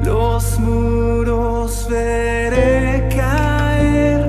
los muros veré caer.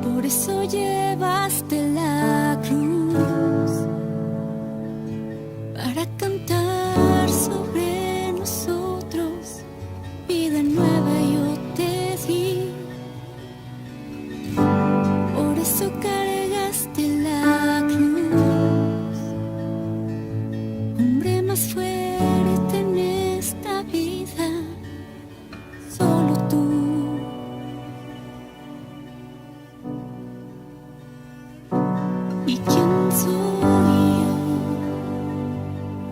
Por eso llevaste la cruz, para cantar sobre nosotros. Vida nueva yo te di. Por eso cargaste la cruz, hombre más fuerte en esta vida, solo tú. ¿Y quién soy yo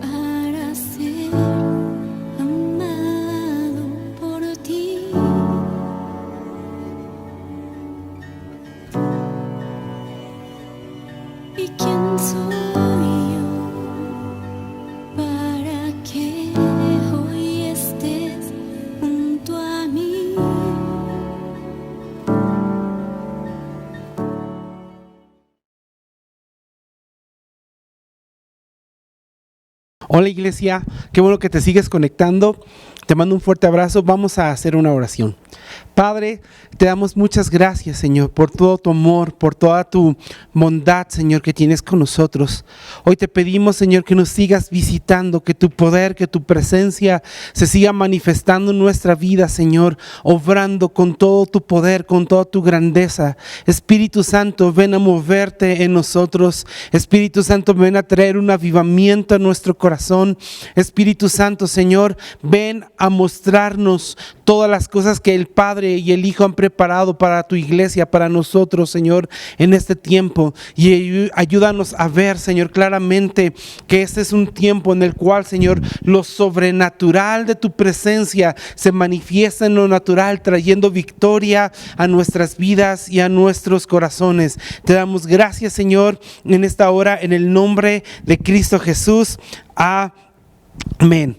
para ser amado por ti? ¿Y quién soy yo para que hoy estés junto a mí? Hola iglesia, qué bueno que te sigues conectando. Te mando un fuerte abrazo. Vamos a hacer una oración. Padre, te damos muchas gracias, Señor, por todo tu amor, por toda tu bondad, Señor, que tienes con nosotros. Hoy te pedimos, Señor, que nos sigas visitando, que tu poder, que tu presencia se siga manifestando en nuestra vida, Señor, obrando con todo tu poder, con toda tu grandeza. Espíritu Santo, ven a moverte en nosotros. Espíritu Santo, ven a traer un avivamiento a nuestro corazón. Espíritu Santo, Señor, ven a mostrarnos todas las cosas que el Padre y el Hijo han preparado para tu iglesia, para nosotros, Señor, en este tiempo. Y ayúdanos a ver, Señor, claramente que este es un tiempo en el cual, Señor, lo sobrenatural de tu presencia se manifiesta en lo natural, trayendo victoria a nuestras vidas y a nuestros corazones. Te damos gracias, Señor, en esta hora, en el nombre de Cristo Jesús. Amén.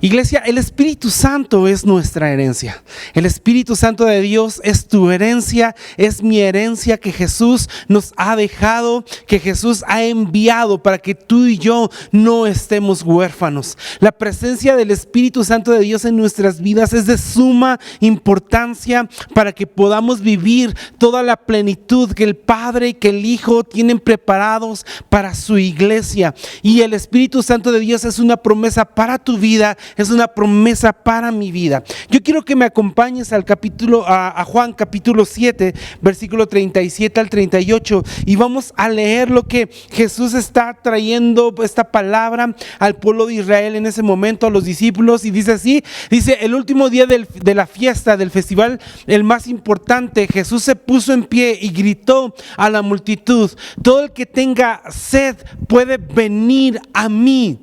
Iglesia, el Espíritu Santo es nuestra herencia. El Espíritu Santo de Dios es tu herencia, es mi herencia que Jesús nos ha dejado, que Jesús ha enviado para que tú y yo no estemos huérfanos. La presencia del Espíritu Santo de Dios en nuestras vidas es de suma importancia para que podamos vivir toda la plenitud que el Padre y que el Hijo tienen preparados para su iglesia. Y el Espíritu Santo de Dios es una promesa para tu vida, es una promesa para mi vida. Yo quiero que me acompañes al a Juan capítulo 7, versículo 37 al 38, y vamos a leer lo que Jesús está trayendo, esta palabra al pueblo de Israel en ese momento, a los discípulos, y dice así, dice: el último día de la fiesta, del festival, el más importante, Jesús se puso en pie y gritó a la multitud: todo el que tenga sed puede venir a mí.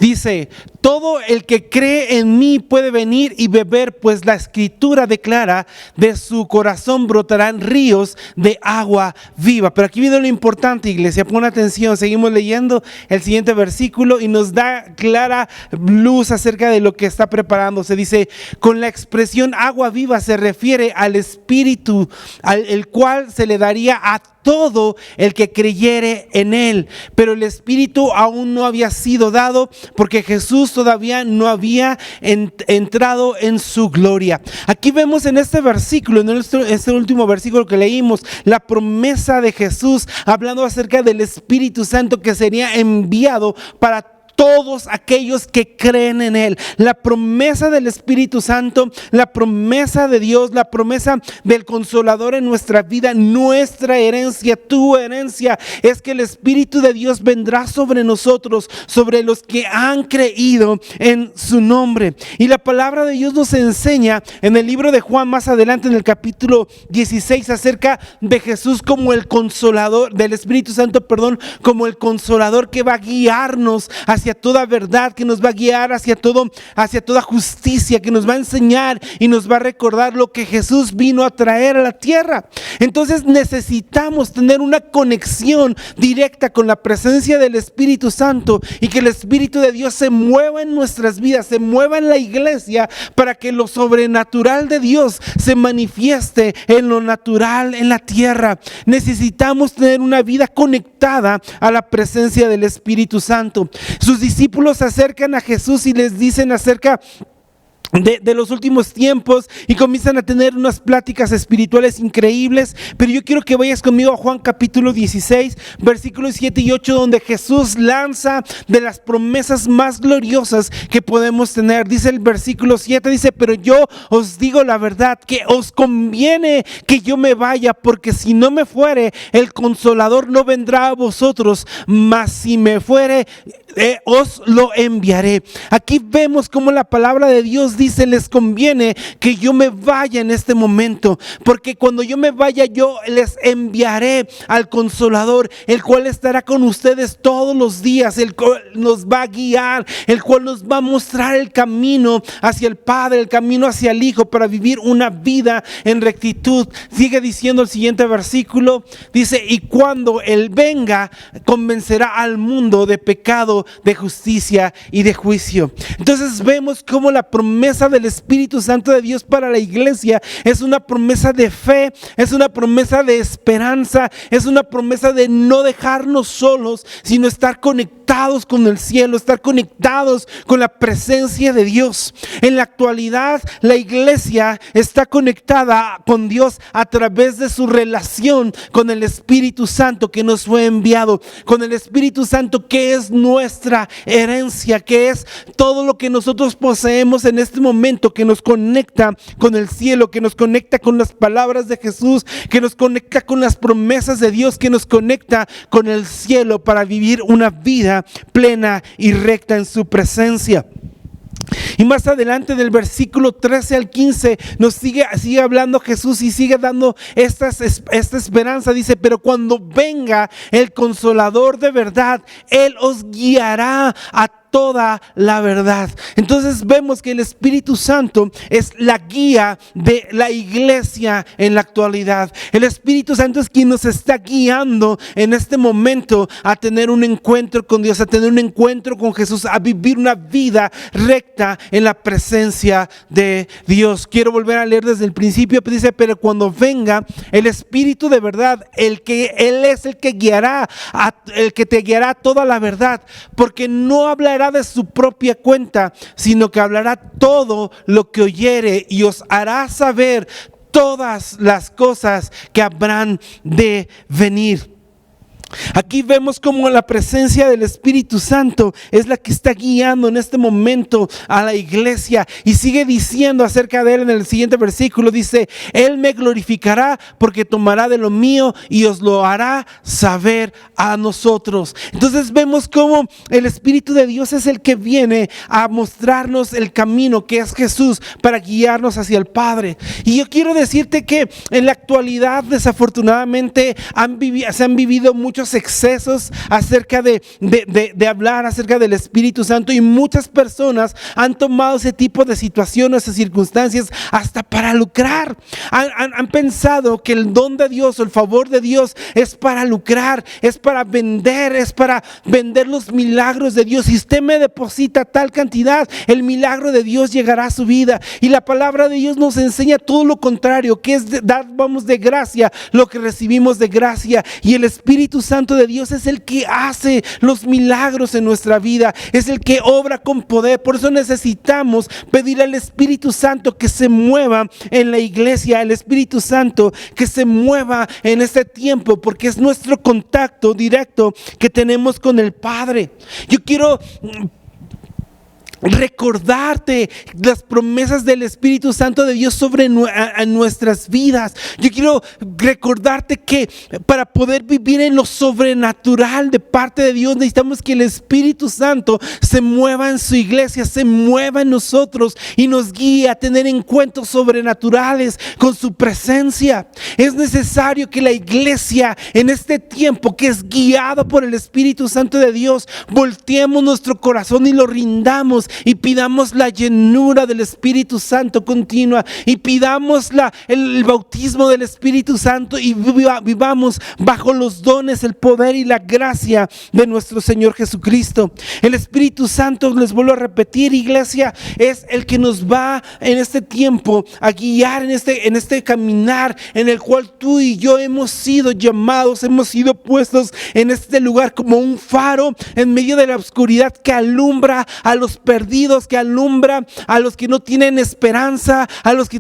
Dice: todo el que cree en mí puede venir y beber, pues la Escritura declara: de su corazón brotarán ríos de agua viva. Pero aquí viene lo importante, iglesia, pon atención. Seguimos leyendo el siguiente versículo y nos da clara luz acerca de lo que está preparándose. Dice: con la expresión agua viva se refiere al Espíritu, el cual se le daría a todo el que creyere en él. Pero el Espíritu aún no había sido dado, porque Jesús todavía no había entrado en su gloria. Aquí vemos en este versículo, en este último versículo que leímos, la promesa de Jesús hablando acerca del Espíritu Santo que sería enviado para todos aquellos que creen en Él. La promesa del Espíritu Santo, la promesa de Dios, la promesa del Consolador en nuestra vida, nuestra herencia, tu herencia, es que el Espíritu de Dios vendrá sobre nosotros, sobre los que han creído en su nombre. Y la palabra de Dios nos enseña en el libro de Juan, más adelante en el capítulo 16, acerca de Jesús como el Consolador, del Espíritu Santo, como el Consolador que va a guiarnos hacia toda verdad, que nos va a guiar hacia toda justicia, que nos va a enseñar y nos va a recordar lo que Jesús vino a traer a la tierra. Entonces necesitamos tener una conexión directa con la presencia del Espíritu Santo y que el Espíritu de Dios se mueva en nuestras vidas, se mueva en la iglesia, para que lo sobrenatural de Dios se manifieste en lo natural en la tierra. Necesitamos tener una vida conectada a la presencia del Espíritu Santo. Sus discípulos se acercan a Jesús y les dicen acerca de los últimos tiempos y comienzan a tener unas pláticas espirituales increíbles, pero yo quiero que vayas conmigo a Juan capítulo 16, versículos 7 y 8, donde Jesús lanza de las promesas más gloriosas que podemos tener. Dice el versículo 7, dice: pero yo os digo la verdad, que os conviene que yo me vaya, porque si no me fuere, el Consolador no vendrá a vosotros, mas si me fuere, os lo enviaré. Aquí vemos cómo la palabra de Dios dice: les conviene que yo me vaya en este momento, porque cuando yo me vaya, yo les enviaré al Consolador, el cual estará con ustedes todos los días, el cual nos va a guiar, el cual nos va a mostrar el camino hacia el Padre, el camino hacia el Hijo, para vivir una vida en rectitud. Sigue diciendo el siguiente versículo, dice: y cuando Él venga, convencerá al mundo de pecado, de justicia y de juicio. Entonces vemos cómo la promesa del Espíritu Santo de Dios para la iglesia es una promesa de fe, es una promesa de esperanza, es una promesa de no dejarnos solos, sino estar conectados con el cielo, estar conectados con la presencia de Dios. En la actualidad, la iglesia está conectada con Dios a través de su relación con el Espíritu Santo que nos fue enviado, con el Espíritu Santo que es nuestra herencia, que es todo lo que nosotros poseemos en este momento, que nos conecta con el cielo, que nos conecta con las palabras de Jesús, que nos conecta con las promesas de Dios, que nos conecta con el cielo para vivir una vida plena y recta en su presencia. Y más adelante del versículo 13 al 15 nos sigue hablando Jesús y sigue dando esta esperanza. Dice: pero cuando venga el Consolador de verdad, Él os guiará a toda la verdad. Entonces vemos que el Espíritu Santo es la guía de la iglesia en la actualidad. El Espíritu Santo es quien nos está guiando en este momento a tener un encuentro con Dios, a tener un encuentro con Jesús, a vivir una vida recta en la presencia de Dios. Quiero volver a leer desde el principio. Dice: pero cuando venga el Espíritu de verdad, Él es el que guiará, el que te guiará a toda la verdad, porque no hablará de su propia cuenta, sino que hablará todo lo que oyere y os hará saber todas las cosas que habrán de venir. Aquí vemos como la presencia del Espíritu Santo es la que está guiando en este momento a la iglesia, y sigue diciendo acerca de Él en el siguiente versículo. Dice: Él me glorificará, porque tomará de lo mío y os lo hará saber a nosotros. Entonces vemos como el Espíritu de Dios es el que viene a mostrarnos el camino, que es Jesús, para guiarnos hacia el Padre. Y yo quiero decirte que en la actualidad, desafortunadamente, se han vivido muchos excesos acerca de hablar acerca del Espíritu Santo, y muchas personas han tomado ese tipo de situaciones o circunstancias hasta para lucrar. Han pensado que el don de Dios o el favor de Dios es para lucrar, es para vender los milagros de Dios. Si usted me deposita tal cantidad, el milagro de Dios llegará a su vida. Y la palabra de Dios nos enseña todo lo contrario, que es vamos de gracia lo que recibimos de gracia, y el Espíritu Santo Santo de Dios es el que hace los milagros en nuestra vida, es el que obra con poder. Por eso necesitamos pedir al Espíritu Santo que se mueva en la iglesia, el Espíritu Santo que se mueva en este tiempo, porque es nuestro contacto directo que tenemos con el Padre. Yo quiero recordarte las promesas del Espíritu Santo de Dios sobre nuestras vidas. Yo quiero recordarte que para poder vivir en lo sobrenatural de parte de Dios, necesitamos que el Espíritu Santo se mueva en su iglesia, se mueva en nosotros y nos guíe a tener encuentros sobrenaturales con su presencia. Es necesario que la iglesia en este tiempo, que es guiada por el Espíritu Santo de Dios, volteemos nuestro corazón y lo rindamos y pidamos la llenura del Espíritu Santo continua, y pidamos el bautismo del Espíritu Santo, y vivamos bajo los dones, el poder y la gracia de nuestro Señor Jesucristo. El Espíritu Santo, les vuelvo a repetir, iglesia, es el que nos va en este tiempo a guiar en este caminar en el cual tú y yo hemos sido llamados, hemos sido puestos en este lugar como un faro en medio de la oscuridad, que alumbra a los perdidos, que alumbra a los que no tienen esperanza, a los que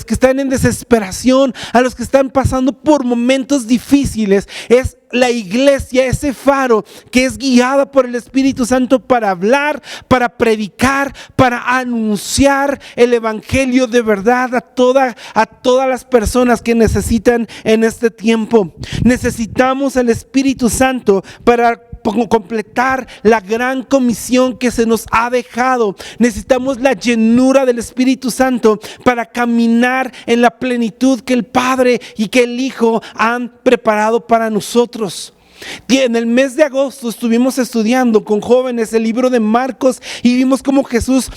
están en desesperación, a los que están pasando por momentos difíciles. Es la iglesia, ese faro que es guiada por el Espíritu Santo para hablar, para predicar, para anunciar el evangelio de verdad a todas las personas que necesitan en este tiempo. Necesitamos el Espíritu Santo para completar la gran comisión que se nos ha dejado. Necesitamos la llenura del Espíritu Santo para caminar en la plenitud que el Padre y que el Hijo han preparado para nosotros. En el mes de agosto estuvimos estudiando con jóvenes el libro de Marcos y vimos cómo Jesús,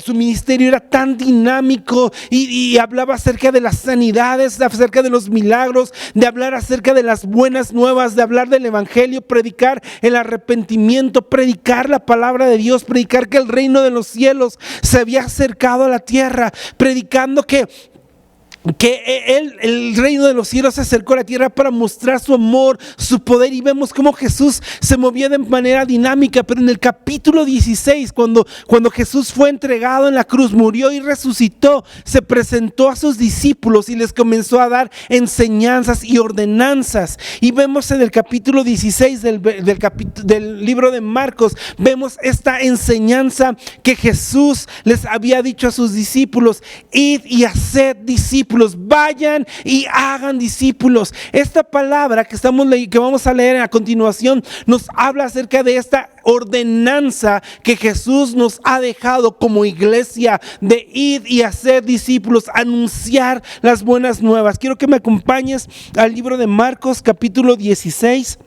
su ministerio era tan dinámico y hablaba acerca de las sanidades, acerca de los milagros, de hablar acerca de las buenas nuevas, de hablar del evangelio, predicar el arrepentimiento, predicar la palabra de Dios, predicar que el reino de los cielos se había acercado a la tierra, predicando que el reino de los cielos se acercó a la tierra para mostrar su amor, su poder, y vemos cómo Jesús se movía de manera dinámica. Pero en el capítulo 16, cuando Jesús fue entregado en la cruz, murió y resucitó, se presentó a sus discípulos y les comenzó a dar enseñanzas y ordenanzas. Y vemos en el capítulo 16 del libro de Marcos, vemos esta enseñanza que Jesús les había dicho a sus discípulos: id y haced discípulos, vayan y hagan discípulos. Esta palabra que vamos a leer a continuación nos habla acerca de esta ordenanza que Jesús nos ha dejado como iglesia, de ir y hacer discípulos, anunciar las buenas nuevas. Quiero que me acompañes al libro de Marcos, capítulo 16.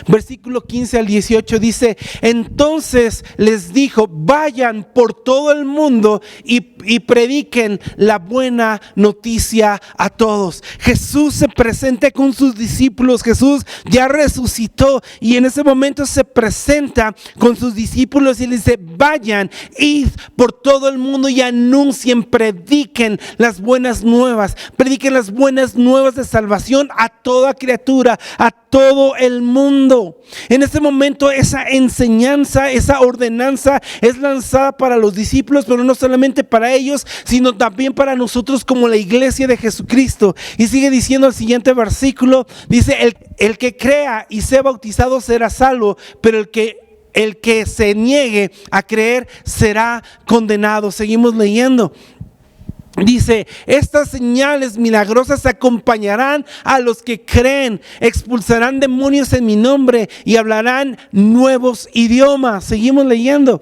Versículo 15 al 18 dice: entonces les dijo: vayan por todo el mundo y prediquen la buena noticia a todos. Jesús se presenta con sus discípulos. Jesús ya resucitó y en ese momento se presenta con sus discípulos y les dice: vayan, id por todo el mundo y anuncien, prediquen las buenas nuevas, prediquen las buenas nuevas de salvación a toda criatura, a todo el mundo. En este momento esa enseñanza, esa ordenanza es lanzada para los discípulos, pero no solamente para ellos, sino también para nosotros como la iglesia de Jesucristo. Y sigue diciendo el siguiente versículo, dice: el que crea y sea bautizado será salvo, pero el que se niegue a creer será condenado. Seguimos leyendo. Dice: estas señales milagrosas acompañarán a los que creen, expulsarán demonios en mi nombre y hablarán nuevos idiomas. Seguimos leyendo.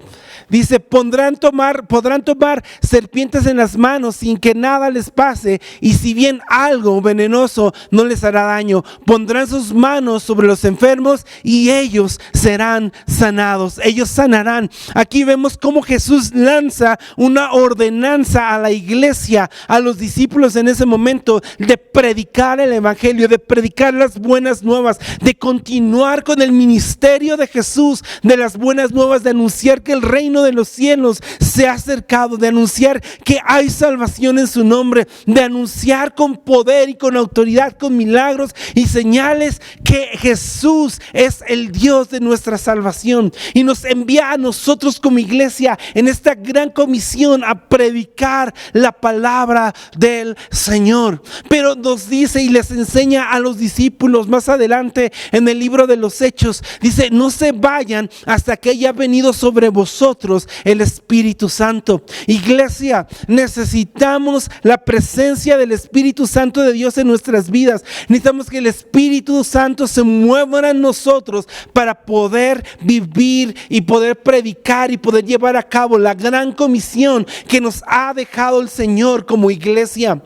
Dice: podrán tomar serpientes en las manos sin que nada les pase, y si bien algo venenoso no les hará daño. Pondrán sus manos sobre los enfermos y ellos serán sanados. Ellos sanarán. Aquí vemos cómo Jesús lanza una ordenanza a la iglesia urgencia a los discípulos en ese momento de predicar el evangelio, de predicar las buenas nuevas, de continuar con el ministerio de Jesús, de las buenas nuevas, de anunciar que el reino de los cielos se ha acercado, de anunciar que hay salvación en su nombre, de anunciar con poder y con autoridad, con milagros y señales que Jesús es el Dios de nuestra salvación y nos envía a nosotros como iglesia en esta gran comisión a predicar la palabra del Señor. Pero nos dice y les enseña a los discípulos más adelante en el libro de los Hechos, dice: no se vayan hasta que haya venido sobre vosotros el Espíritu Santo. Iglesia, necesitamos la presencia del Espíritu Santo de Dios en nuestras vidas. Necesitamos que el Espíritu Santo se mueva en nosotros para poder vivir y poder predicar y poder llevar a cabo la gran comisión que nos ha dejado el Señor como iglesia.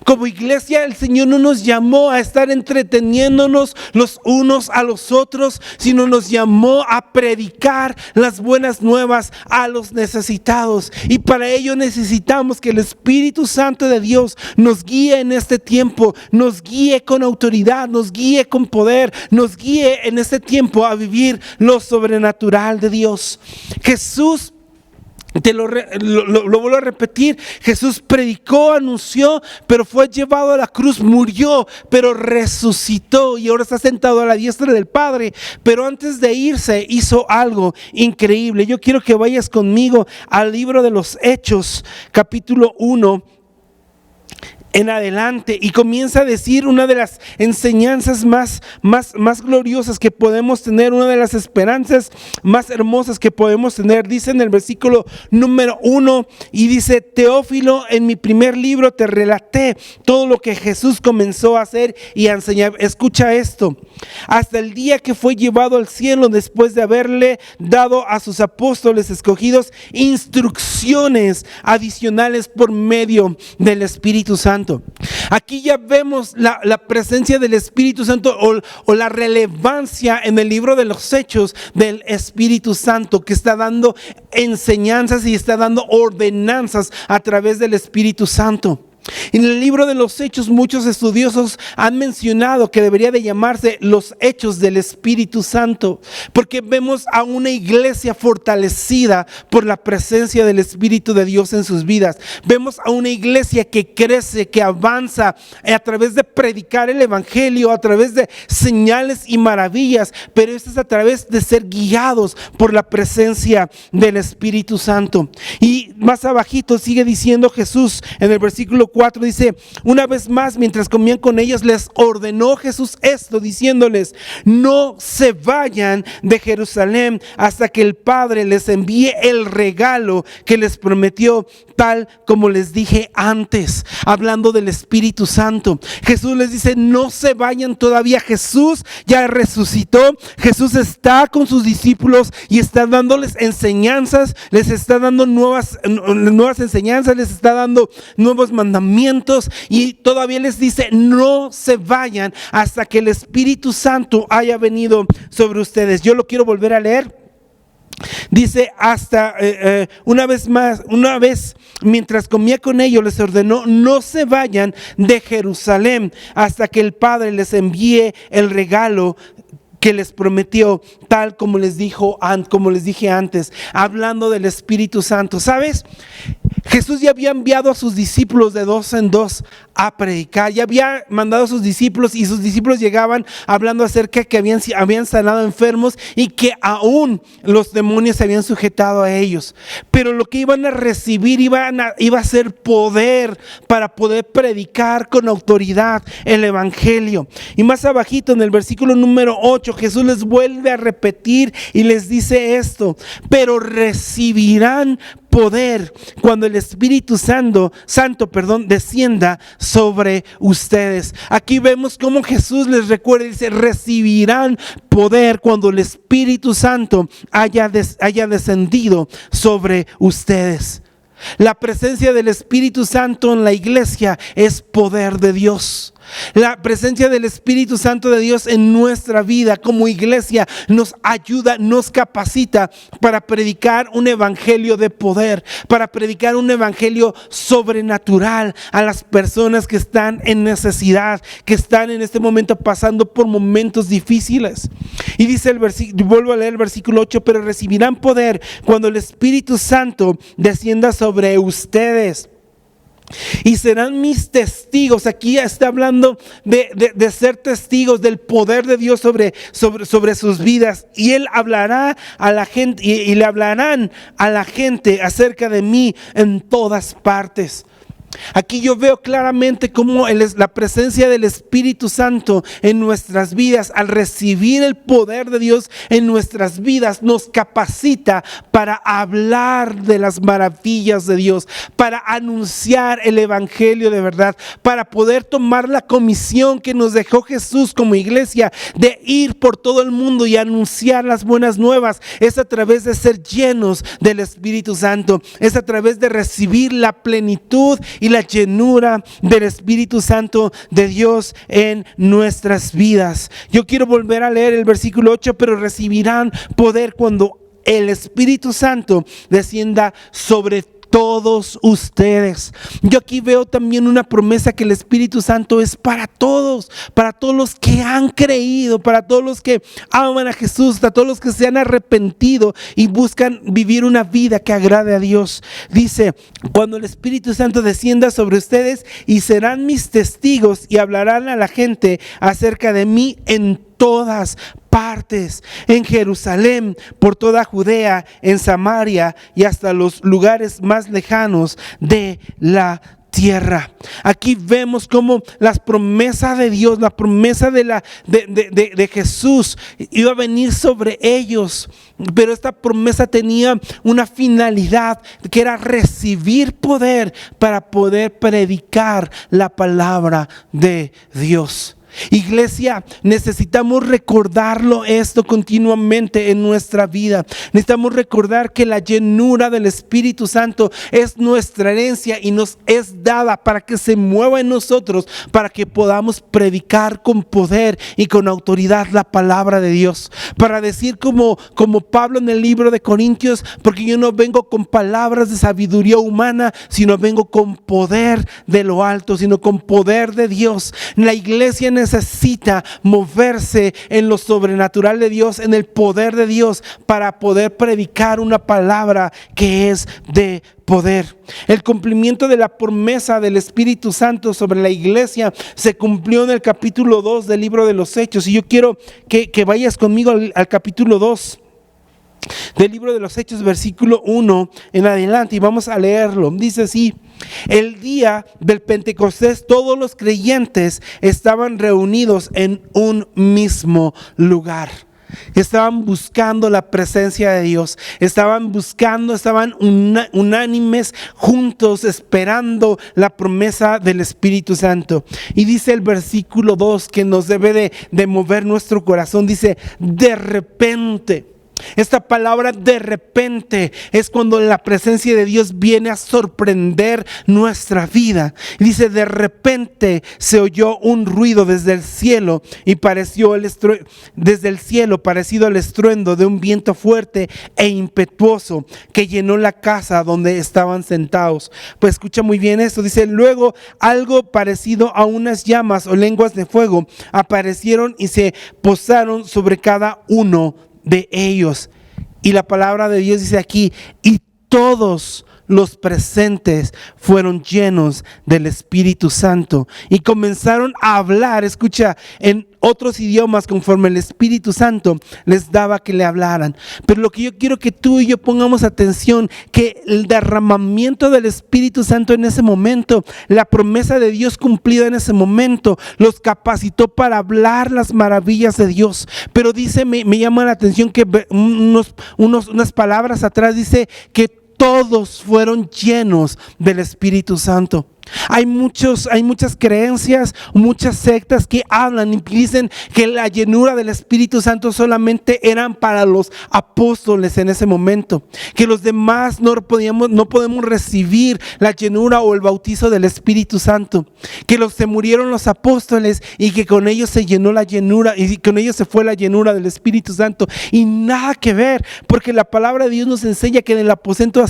Como iglesia, el Señor no nos llamó a estar entreteniéndonos los unos a los otros, sino nos llamó a predicar las buenas nuevas a los necesitados. Y para ello necesitamos que el Espíritu Santo de Dios nos guíe en este tiempo, nos guíe con autoridad, nos guíe con poder, nos guíe en este tiempo a vivir lo sobrenatural de Dios. Jesús, lo vuelvo a repetir, Jesús predicó, anunció, pero fue llevado a la cruz, murió, pero resucitó y ahora está sentado a la diestra del Padre. Pero antes de irse hizo algo increíble. Yo quiero que vayas conmigo al libro de los Hechos, capítulo 1 en adelante, y comienza a decir una de las enseñanzas más gloriosas que podemos tener, una de las esperanzas más hermosas que podemos tener. Dice en el versículo número 1 y dice: Teófilo, en mi primer libro te relaté todo lo que Jesús comenzó a hacer y a enseñar. Escucha esto: hasta el día que fue llevado al cielo, después de haberle dado a sus apóstoles escogidos instrucciones adicionales por medio del Espíritu Santo. Aquí ya vemos la presencia del Espíritu Santo o la relevancia en el libro de los Hechos del Espíritu Santo, que está dando enseñanzas y está dando ordenanzas a través del Espíritu Santo. En el libro de los Hechos, muchos estudiosos han mencionado que debería de llamarse los Hechos del Espíritu Santo, porque vemos a una iglesia fortalecida por la presencia del Espíritu de Dios en sus vidas. Vemos a una iglesia que crece, que avanza a través de predicar el evangelio, a través de señales y maravillas, pero esto es a través de ser guiados por la presencia del Espíritu Santo. Y más abajito sigue diciendo Jesús en el versículo 4, dice: una vez más, mientras comían con ellos, les ordenó Jesús esto, diciéndoles: no se vayan de Jerusalén hasta que el Padre les envíe el regalo que les prometió, tal como les dije antes. Hablando del Espíritu Santo, Jesús les dice: no se vayan todavía. Jesús ya resucitó, Jesús está con sus discípulos y está dándoles enseñanzas, les está dando nuevas enseñanzas, les está dando nuevos mandamientos, y todavía les dice: no se vayan hasta que el Espíritu Santo haya venido sobre ustedes. Yo lo quiero volver a leer. Dice: hasta una vez mientras comía con ellos, les ordenó: no se vayan de Jerusalén hasta que el Padre les envíe el regalo que les prometió, tal como les dije antes. Hablando del Espíritu Santo, ¿sabes? Jesús ya había enviado a sus discípulos de dos en dos a predicar, ya había mandado a sus discípulos, y sus discípulos llegaban hablando acerca que habían sanado enfermos y que aún los demonios se habían sujetado a ellos. Pero lo que iban a recibir iba a ser poder para poder predicar con autoridad el evangelio. Y más abajito en el versículo número 8, Jesús les vuelve a repetir y les dice esto: pero recibirán poder cuando el Espíritu Santo descienda sobre ustedes. Aquí vemos cómo Jesús les recuerda y dice: recibirán poder cuando el Espíritu Santo haya descendido sobre ustedes. La presencia del Espíritu Santo en la iglesia es poder de Dios. La presencia del Espíritu Santo de Dios en nuestra vida como iglesia nos ayuda, nos capacita para predicar un evangelio de poder, para predicar un evangelio sobrenatural a las personas que están en necesidad, que están en este momento pasando por momentos difíciles. Y dice el versículo, vuelvo a leer el versículo 8, pero recibirán poder cuando el Espíritu Santo descienda sobre ustedes. Y serán mis testigos. Aquí está hablando de ser testigos del poder de Dios sobre sus vidas. Y Él hablará a la gente y le hablarán a la gente acerca de mí en todas partes. Aquí yo veo claramente cómo la presencia del Espíritu Santo en nuestras vidas, al recibir el poder de Dios en nuestras vidas, nos capacita para hablar de las maravillas de Dios, para anunciar el evangelio de verdad, para poder tomar la comisión que nos dejó Jesús como iglesia de ir por todo el mundo y anunciar las buenas nuevas. Es a través de ser llenos del Espíritu Santo, es a través de recibir la plenitud y la llenura del Espíritu Santo de Dios en nuestras vidas. Yo quiero volver a leer el versículo 8, pero recibirán poder cuando el Espíritu Santo descienda sobre todos ustedes. Yo aquí veo también una promesa que el Espíritu Santo es para todos los que han creído, para todos los que aman a Jesús, para todos los que se han arrepentido y buscan vivir una vida que agrade a Dios. Dice, cuando el Espíritu Santo descienda sobre ustedes y serán mis testigos y hablarán a la gente acerca de mí en todas partes, en Jerusalén, por toda Judea, en Samaria y hasta los lugares más lejanos de la tierra. Aquí vemos cómo las promesas de Dios, la promesa de Jesús iba a venir sobre ellos, pero esta promesa tenía una finalidad que era recibir poder para poder predicar la palabra de Dios. Iglesia, necesitamos recordarlo esto continuamente en nuestra vida. Necesitamos recordar que la llenura del Espíritu Santo es nuestra herencia y nos es dada para que se mueva en nosotros, para que podamos predicar con poder y con autoridad la palabra de Dios. Para decir como Pablo en el libro de Corintios, porque yo no vengo con palabras de sabiduría humana, sino vengo con poder de lo alto, sino con poder de Dios. La iglesia necesita moverse en lo sobrenatural de Dios, en el poder de Dios, para poder predicar una palabra que es de poder. El cumplimiento de la promesa del Espíritu Santo sobre la iglesia se cumplió en el capítulo 2 del libro de los Hechos. Y yo quiero que vayas conmigo al capítulo 2 del libro de los Hechos, versículo 1 en adelante, y vamos a leerlo. Dice así: el día del Pentecostés todos los creyentes estaban reunidos en un mismo lugar. Estaban buscando la presencia de Dios, estaban unánimes, juntos, esperando la promesa del Espíritu Santo. Y dice el versículo 2 que nos debe de mover nuestro corazón. Dice, de repente. Esta palabra de repente es cuando la presencia de Dios viene a sorprender nuestra vida. Dice, de repente se oyó un ruido desde el cielo y pareció desde el cielo parecido al estruendo de un viento fuerte e impetuoso que llenó la casa donde estaban sentados. Pues escucha muy bien esto. Dice, luego algo parecido a unas llamas o lenguas de fuego aparecieron y se posaron sobre cada uno de ellos. Y la palabra de Dios dice aquí, y todos los presentes fueron llenos del Espíritu Santo y comenzaron a hablar, escucha, en otros idiomas conforme el Espíritu Santo les daba que le hablaran. Pero lo que yo quiero que tú y yo pongamos atención, que el derramamiento del Espíritu Santo en ese momento, la promesa de Dios cumplida en ese momento, los capacitó para hablar las maravillas de Dios. Pero dice, me llama la atención que unas palabras atrás dice que todos fueron llenos del Espíritu Santo. Hay muchas creencias, muchas sectas que hablan y dicen que la llenura del Espíritu Santo solamente eran para los apóstoles en ese momento, que los demás no podemos recibir la llenura o el bautizo del Espíritu Santo, que se murieron los apóstoles y que con ellos se llenó la llenura y con ellos se fue la llenura del Espíritu Santo, y nada que ver, porque la palabra de Dios nos enseña que en el aposento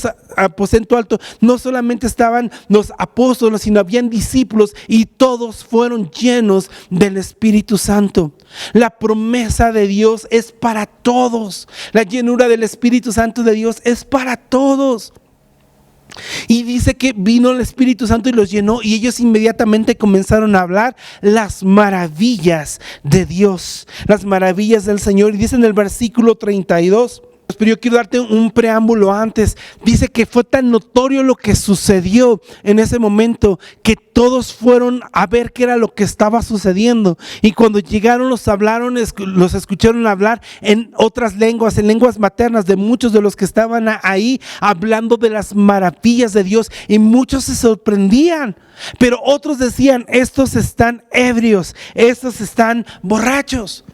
alto no solamente estaban los apóstoles, sino habían discípulos y todos fueron llenos del Espíritu Santo. La promesa de Dios es para todos. La llenura del Espíritu Santo de Dios es para todos. Y dice que vino el Espíritu Santo y los llenó, y ellos inmediatamente comenzaron a hablar las maravillas de Dios, las maravillas del Señor. Y dice en el versículo 32, pero yo quiero darte un preámbulo antes. Dice que fue tan notorio lo que sucedió en ese momento que todos fueron a ver qué era lo que estaba sucediendo, y cuando llegaron los escucharon hablar en otras lenguas, en lenguas maternas de muchos de los que estaban ahí, hablando de las maravillas de Dios, y muchos se sorprendían, pero otros decían: estos están ebrios, estos están borrachos.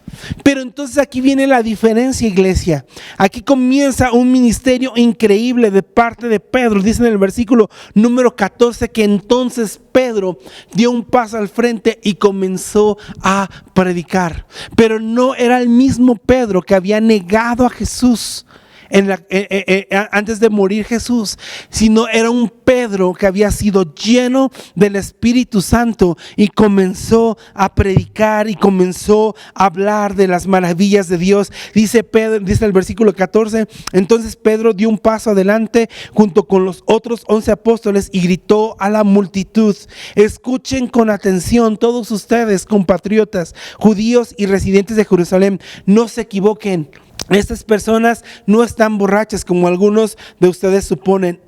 Pero entonces aquí viene la diferencia, iglesia. Aquí comienza un ministerio increíble de parte de Pedro. Dice en el versículo número 14 que entonces Pedro dio un paso al frente y comenzó a predicar. Pero no era el mismo Pedro que había negado a Jesús antes de morir Jesús, sino era un Pedro que había sido lleno del Espíritu Santo y comenzó a predicar y comenzó a hablar de las maravillas de Dios. Dice el versículo 14, entonces Pedro dio un paso adelante junto con los otros 11 apóstoles y gritó a la multitud: escuchen con atención todos ustedes, compatriotas, judíos y residentes de Jerusalén, no se equivoquen. Estas personas no están borrachas como algunos de ustedes suponen.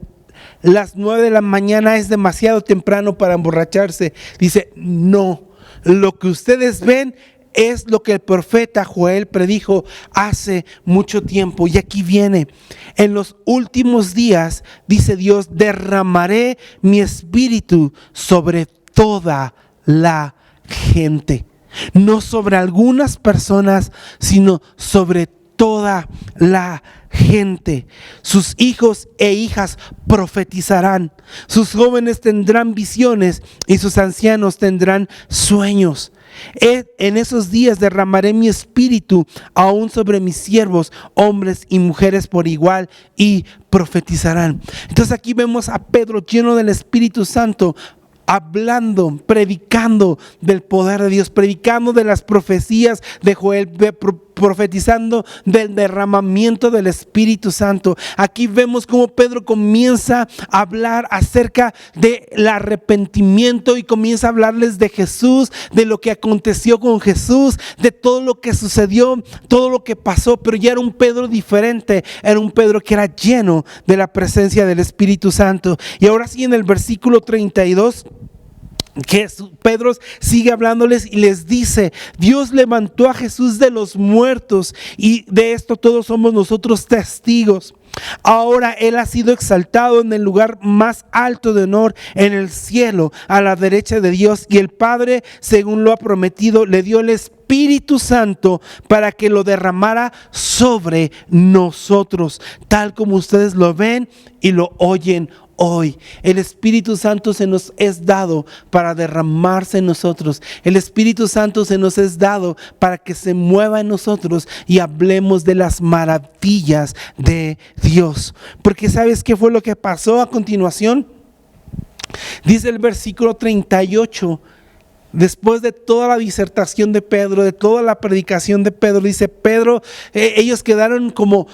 Las 9 de la mañana es demasiado temprano para emborracharse. Dice: no, lo que ustedes ven es lo que el profeta Joel predijo hace mucho tiempo. Y aquí viene: en los últimos días, dice Dios, derramaré mi espíritu sobre toda la gente. No sobre algunas personas, sino sobre toda la gente. Sus hijos e hijas profetizarán, sus jóvenes tendrán visiones y sus ancianos tendrán sueños. En esos días derramaré mi espíritu aún sobre mis siervos, hombres y mujeres por igual, y profetizarán. Entonces aquí vemos a Pedro lleno del Espíritu Santo, hablando, predicando del poder de Dios, predicando de las profecías de Joel, profetizando del derramamiento del Espíritu Santo. Aquí vemos cómo Pedro comienza a hablar acerca del arrepentimiento y comienza a hablarles de Jesús, de lo que aconteció con Jesús, de todo lo que sucedió, todo lo que pasó. Pero ya era un Pedro diferente, era un Pedro que era lleno de la presencia del Espíritu Santo. Y ahora sí, en el versículo 32, que Pedro sigue hablándoles y les dice: Dios levantó a Jesús de los muertos, y de esto todos somos nosotros testigos. Ahora Él ha sido exaltado en el lugar más alto de honor en el cielo, a la derecha de Dios, y el Padre, según lo ha prometido, le dio el Espíritu Santo para que lo derramara sobre nosotros, tal como ustedes lo ven y lo oyen hoy. El Espíritu Santo se nos es dado para derramarse en nosotros. El Espíritu Santo se nos es dado para que se mueva en nosotros y hablemos de las maravillas de Dios. Porque ¿sabes qué fue lo que pasó a continuación? Dice el versículo 38. Después de toda la disertación de Pedro, de toda la predicación de Pedro, dice Pedro, ellos quedaron como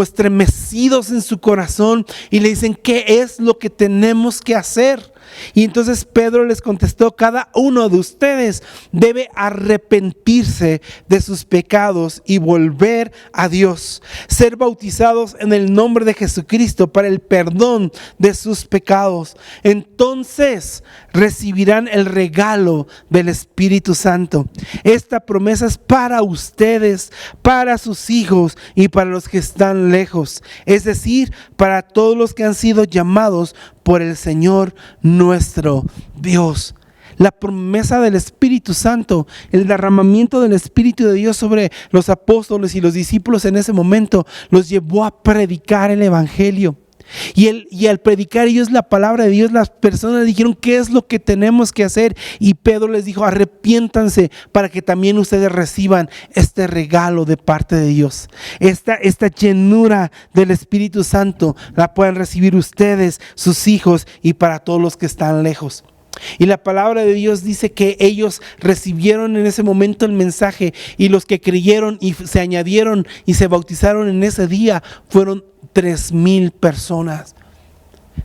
estremecidos en su corazón y le dicen: ¿qué es lo que tenemos que hacer? Y entonces Pedro les contestó: cada uno de ustedes debe arrepentirse de sus pecados y volver a Dios, ser bautizados en el nombre de Jesucristo para el perdón de sus pecados. Entonces recibirán el regalo del Espíritu Santo. Esta promesa es para ustedes, para sus hijos y para los que están lejos, es decir, para todos los que han sido llamados por el Señor nuestro Dios. La promesa del Espíritu Santo, el derramamiento del Espíritu de Dios sobre los apóstoles y los discípulos en ese momento, los llevó a predicar el Evangelio. Y al predicar ellos la palabra de Dios, las personas dijeron: ¿qué es lo que tenemos que hacer? Y Pedro les dijo: arrepiéntanse para que también ustedes reciban este regalo de parte de Dios. Esta llenura del Espíritu Santo la pueden recibir ustedes, sus hijos, y para todos los que están lejos. Y la palabra de Dios dice que ellos recibieron en ese momento el mensaje, y los que creyeron y se añadieron y se bautizaron en ese día fueron 3,000 personas.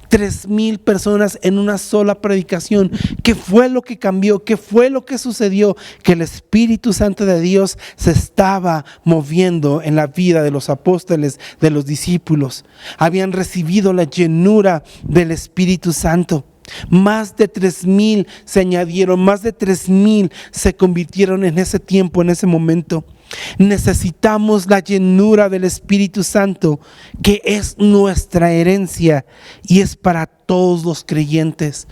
3,000 personas en una sola predicación. ¿Qué fue lo que cambió? ¿Qué fue lo que sucedió? Que el Espíritu Santo de Dios se estaba moviendo en la vida de los apóstoles, de los discípulos. Habían recibido la llenura del Espíritu Santo. Más de 3,000 se añadieron, más de 3,000 se convirtieron en ese tiempo, en ese momento. Necesitamos la llenura del Espíritu Santo, que es nuestra herencia y es para todos los creyentes.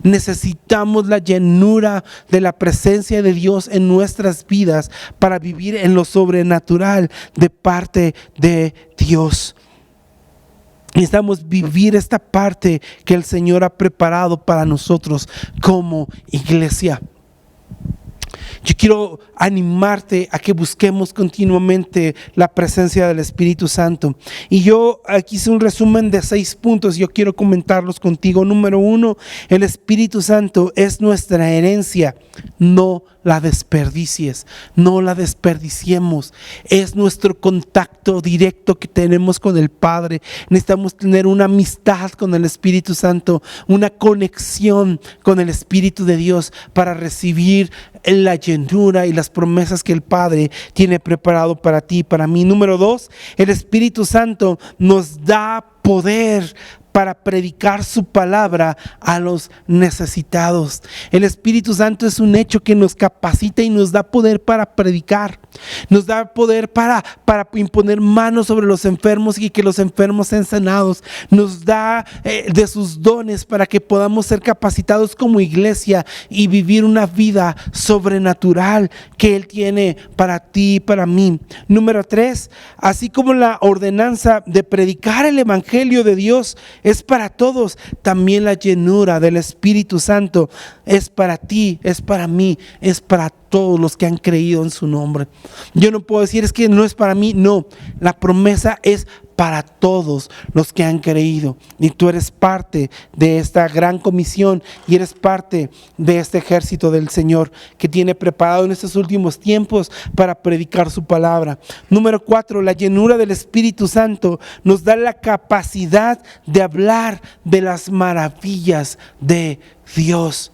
Necesitamos la llenura de la presencia de Dios en nuestras vidas para vivir en lo sobrenatural de parte de Dios. Necesitamos vivir esta parte que el Señor ha preparado para nosotros como iglesia. Yo quiero animarte a que busquemos continuamente la presencia del Espíritu Santo. Y yo aquí hice un resumen de 6 puntos. Yo quiero comentarlos contigo. Número 1, el Espíritu Santo es nuestra herencia. No la desperdicies, no la desperdiciemos. Es nuestro contacto directo que tenemos con el Padre. Necesitamos tener una amistad con el Espíritu Santo, una conexión con el Espíritu de Dios para recibir la llenura y las promesas que el Padre tiene preparado para ti y para mí. Número 2, el Espíritu Santo nos da poder para predicar su palabra a los necesitados. El Espíritu Santo es un hecho que nos capacita y nos da poder para predicar. Nos da poder para imponer manos sobre los enfermos y que los enfermos sean sanados. Nos da de sus dones para que podamos ser capacitados como iglesia y vivir una vida sobrenatural que Él tiene para ti y para mí. Número 3, así como la ordenanza de predicar el Evangelio de Dios es para todos, también la llenura del Espíritu Santo es para ti, es para mí, es para todos los que han creído en su nombre. Yo no puedo decir es que no es para mí, no, la promesa es para todos los que han creído, y tú eres parte de esta gran comisión y eres parte de este ejército del Señor que tiene preparado en estos últimos tiempos para predicar su palabra. Número 4, la llenura del Espíritu Santo nos da la capacidad de hablar de las maravillas de Dios.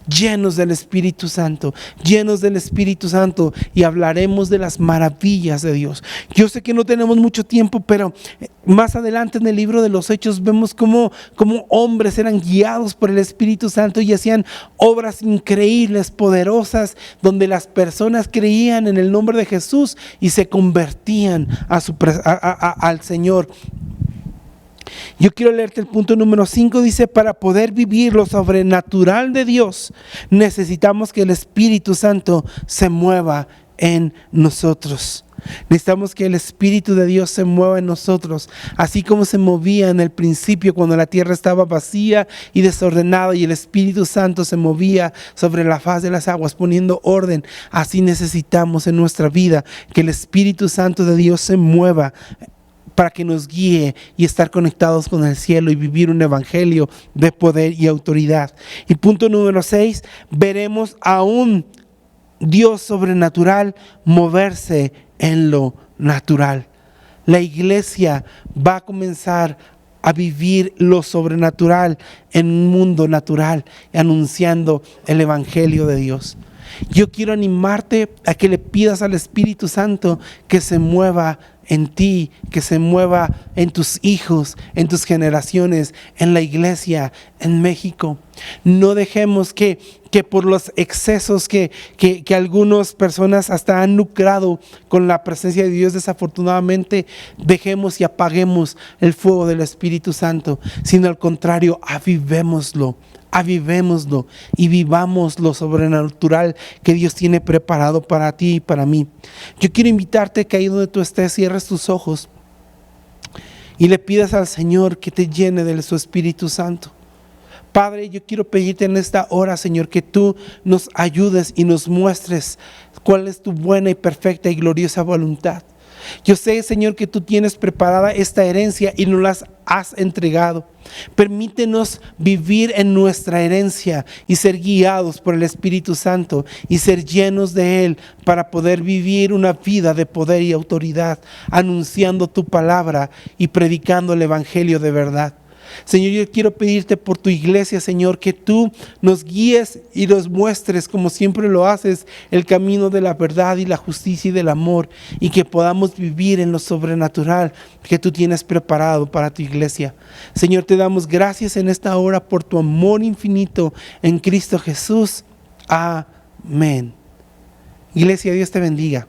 Llenos del Espíritu Santo, llenos del Espíritu Santo, y hablaremos de las maravillas de Dios. Yo sé que no tenemos mucho tiempo, pero más adelante en el libro de los Hechos vemos cómo hombres eran guiados por el Espíritu Santo y hacían obras increíbles, poderosas, donde las personas creían en el nombre de Jesús y se convertían al Señor. Yo quiero leerte el punto número 5, dice: para poder vivir lo sobrenatural de Dios, necesitamos que el Espíritu Santo se mueva en nosotros. Necesitamos que el Espíritu de Dios se mueva en nosotros, así como se movía en el principio cuando la tierra estaba vacía y desordenada y el Espíritu Santo se movía sobre la faz de las aguas poniendo orden. Así necesitamos en nuestra vida que el Espíritu Santo de Dios se mueva para que nos guíe y estar conectados con el cielo y vivir un evangelio de poder y autoridad. Y punto número 6, veremos a un Dios sobrenatural moverse en lo natural. La iglesia va a comenzar a vivir lo sobrenatural en un mundo natural, anunciando el evangelio de Dios. Yo quiero animarte a que le pidas al Espíritu Santo que se mueva en ti, que se mueva en tus hijos, en tus generaciones, en la iglesia, en México. No dejemos que por los excesos que algunas personas hasta han lucrado con la presencia de Dios, desafortunadamente, dejemos y apaguemos el fuego del Espíritu Santo, sino al contrario, avivémoslo y vivamos lo sobrenatural que Dios tiene preparado para ti y para mí. Yo quiero invitarte que ahí donde tú estés, cierres tus ojos y le pidas al Señor que te llene de su Espíritu Santo. Padre, yo quiero pedirte en esta hora, Señor, que tú nos ayudes y nos muestres cuál es tu buena y perfecta y gloriosa voluntad. Yo sé, Señor, que tú tienes preparada esta herencia y nos las has entregado. Permítenos vivir en nuestra herencia y ser guiados por el Espíritu Santo y ser llenos de Él para poder vivir una vida de poder y autoridad, anunciando tu palabra y predicando el Evangelio de verdad. Señor, yo quiero pedirte por tu iglesia, Señor, que tú nos guíes y nos muestres, como siempre lo haces, el camino de la verdad y la justicia y del amor, y que podamos vivir en lo sobrenatural que tú tienes preparado para tu iglesia. Señor, te damos gracias en esta hora por tu amor infinito en Cristo Jesús. Amén. Iglesia, Dios te bendiga.